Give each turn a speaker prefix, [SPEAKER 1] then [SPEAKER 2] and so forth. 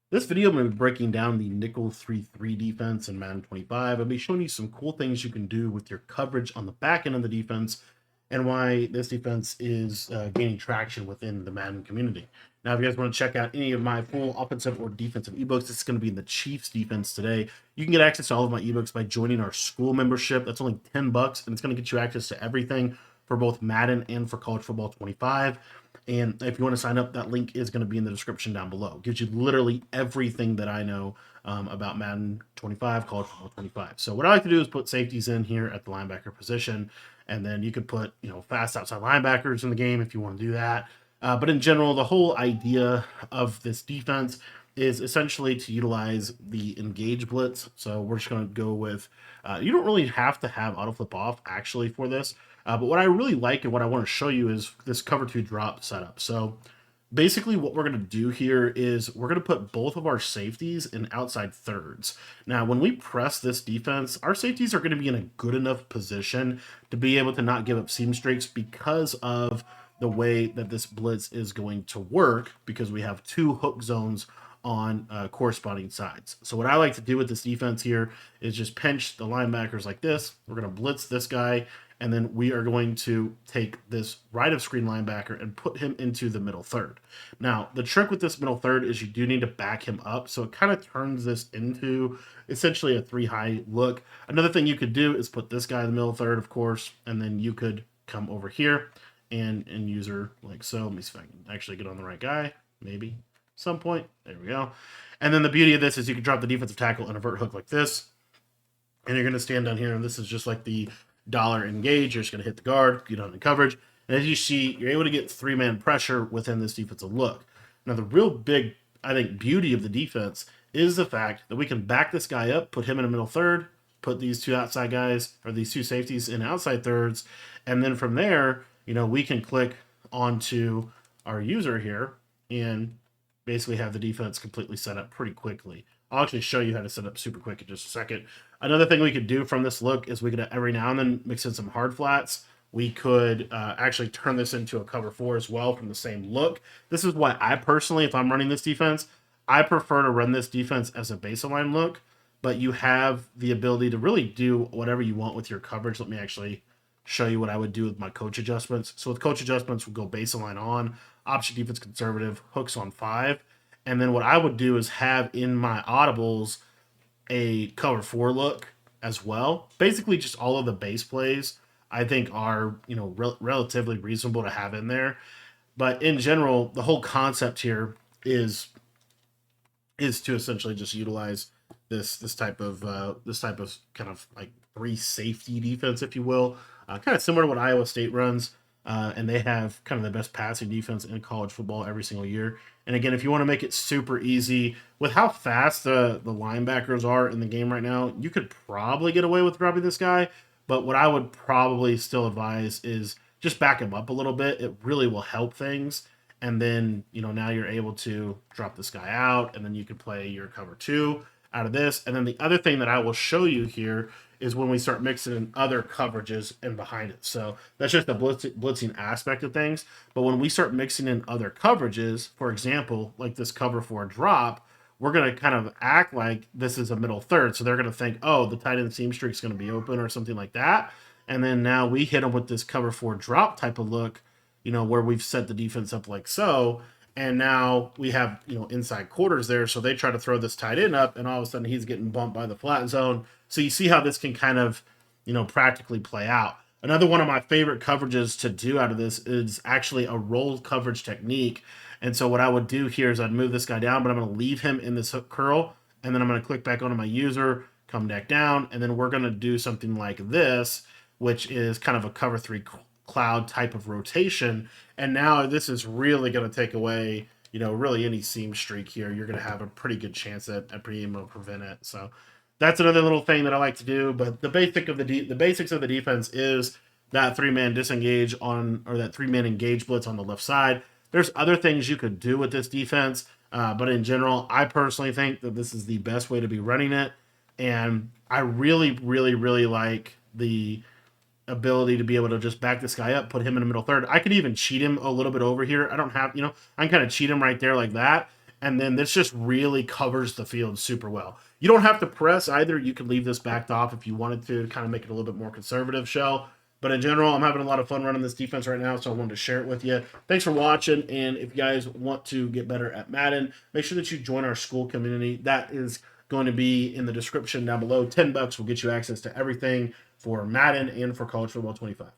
[SPEAKER 1] This video, I'm going to be breaking down the nickel 3-3 defense in Madden 25. I'll be showing you some cool things you can do with your coverage on the back end of the defense and why this defense is gaining traction within the Madden community. Now, if you guys want to check out any of my full offensive or defensive ebooks, this is going to be in the Chiefs defense today. You can get access to all of my ebooks by joining our school membership. That's only $10, and it's going to get you access to everything for both Madden and for college football 25. And if you want to sign up, that link is going to be in the description down below. It gives you literally everything that I know about Madden 25, college football 25. So what I like to do is put safeties in here at the linebacker position, and then you could put fast outside linebackers in the game if you want to do that. But in general, the whole idea of this defense is essentially to utilize the engage blitz. So we're just going to go with, you don't really have to have auto flip off actually for this. But what I really like and what I want to show you is this cover two drop setup. So basically what we're going to do here is we're going to put both of our safeties in outside thirds. Now, when we press this defense, our safeties are going to be in a good enough position to be able to not give up seam streaks because of the way that this blitz is going to work, because we have two hook zones on corresponding sides. So what I like to do with this defense here is just pinch the linebackers like this. We're going to blitz this guy, and then we are going to take this right of screen linebacker and put him into the middle third. Now, the trick with this middle third is you do need to back him up, so it kind of turns this into essentially a three high look. Another thing you could do is put this guy in the middle third, of course, and then you could come over here and user like so. Let me see if I can actually get on the right guy, maybe some point. There we go. And then the beauty of this is you can drop the defensive tackle and a vert hook like this, and you're going to stand down here, and this is just like the dollar engage. You're just going to hit the guard, get on the coverage, and as you see, you're able to get three-man pressure within this defensive look. Now, the real big, I think, beauty of the defense is the fact that we can back this guy up, put him in the middle third, put these two outside guys or these two safeties in outside thirds, and then from there, we can click onto our user here and basically have the defense completely set up pretty quickly. I'll actually show you how to set up super quick in just a second. Another thing we could do from this look is we could every now and then mix in some hard flats. We could actually turn this into a cover four as well from the same look. This is why I personally, if I'm running this defense, I prefer to run this defense as a baseline look, but you have the ability to really do whatever you want with your coverage. Let me actually show you what I would do with my coach adjustments. So with coach adjustments, we'll go baseline on, option defense conservative, hooks on 5. And then what I would do is have in my audibles a cover 4 look as well. Basically just all of the base plays I think are, relatively reasonable to have in there. But in general, the whole concept here is to essentially just utilize this type of kind of like three safety defense, if you will, kind of similar to what Iowa State runs, and they have kind of the best passing defense in college football every single year. And again, if you want to make it super easy with how fast the linebackers are in the game right now, you could probably get away with dropping this guy. But what I would probably still advise is just back him up a little bit. It really will help things. And then, now you're able to drop this guy out, and then you can play your cover 2 out of this. And then the other thing that I will show you here is when we start mixing in other coverages in behind it. So that's just the blitzing aspect of things. But when we start mixing in other coverages, for example, like this cover 4 drop, we're going to kind of act like this is a middle third. So they're going to think, oh, the tight end seam streak is going to be open or something like that. And then now we hit them with this cover 4 drop type of look, where we've set the defense up like so. And now we have, inside quarters there. So they try to throw this tight end up, and all of a sudden he's getting bumped by the flat zone. So you see how this can kind of, practically play out. Another one of my favorite coverages to do out of this is actually a roll coverage technique. And so what I would do here is I'd move this guy down, but I'm going to leave him in this hook curl. And then I'm going to click back onto my user, come back down. And then we're going to do something like this, which is kind of a cover 3 cloud type of rotation. And now this is really going to take away, really any seam streak here. You're going to have a pretty good chance at being able to prevent it. So that's another little thing that I like to do. But the basics of the defense is that three-man disengage or that three-man engage blitz on the left side. There's other things you could do with this defense, but in general, I personally think that this is the best way to be running it. And I really, really, really like the ability to be able to just back this guy up, put him in the middle third. I could even cheat him a little bit over here. I don't have, I can kind of cheat him right there like that. And then this just really covers the field super well. You don't have to press either. You could leave this backed off if you wanted to kind of make it a little bit more conservative shell. But in general, I'm having a lot of fun running this defense right now, so I wanted to share it with you. Thanks for watching, and if you guys want to get better at Madden, make sure that you join our school community. That is going to be in the description down below. $10 will get you access to everything for Madden and for College Football 25.